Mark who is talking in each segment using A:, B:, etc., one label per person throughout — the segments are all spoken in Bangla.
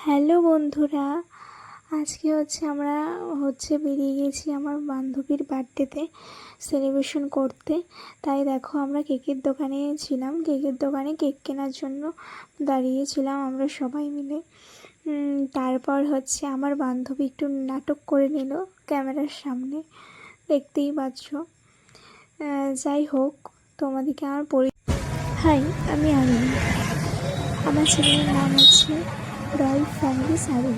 A: হ্যালো বন্ধুরা, আজকে আমরা বেরিয়ে গেছি আমার বান্ধবীর বার্থডেতে সেলিব্রেশন করতে। তাই দেখো আমরা কেকের দোকানে ছিলাম, কেকের দোকানে কেক কেনার জন্য দাঁড়িয়েছিলাম আমরা সবাই মিলে। তারপর আমার বান্ধবী একটু নাটক করে নিল ক্যামেরার সামনে, দেখতেই পাচ্ছ। যাই হোক, তোমাদেরকে হাই, আমি আমিন। আমার চ্যানেলের নাম হচ্ছে রয়্যাল ফ্যামিলি সারুন।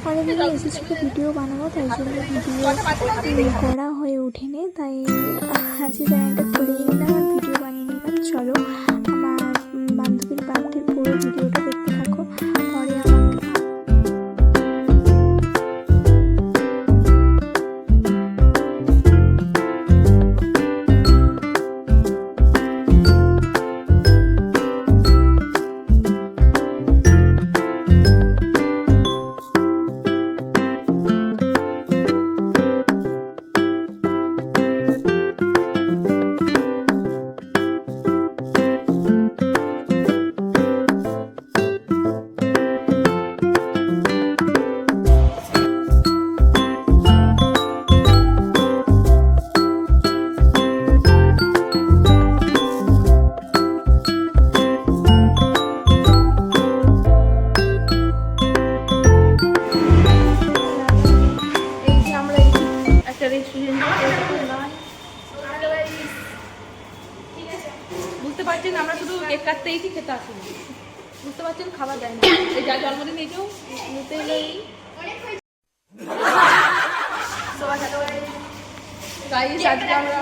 A: অনেকদিন এসেছিল ভিডিও বানাবো, তাই জন্য ভিডিও করা হয়ে ওঠেনি, তাই আজকে চ্যানেলটা খুলেই নিলাম আর ভিডিও বানিয়ে নিলাম। চলো আমার বান্ধবীর বার্থডের পুরো ভিডিওটা দেখতে থাকো। পরে
B: বুঝতে পারছেন, আমরা শুধু কেক কাটতেই কি খেতে আসি, বুঝতে পারছেন, খাবার দেয় না। এই যা জন্মদিন এই কেউ নিতে নেই। গাইস, আজকে আমরা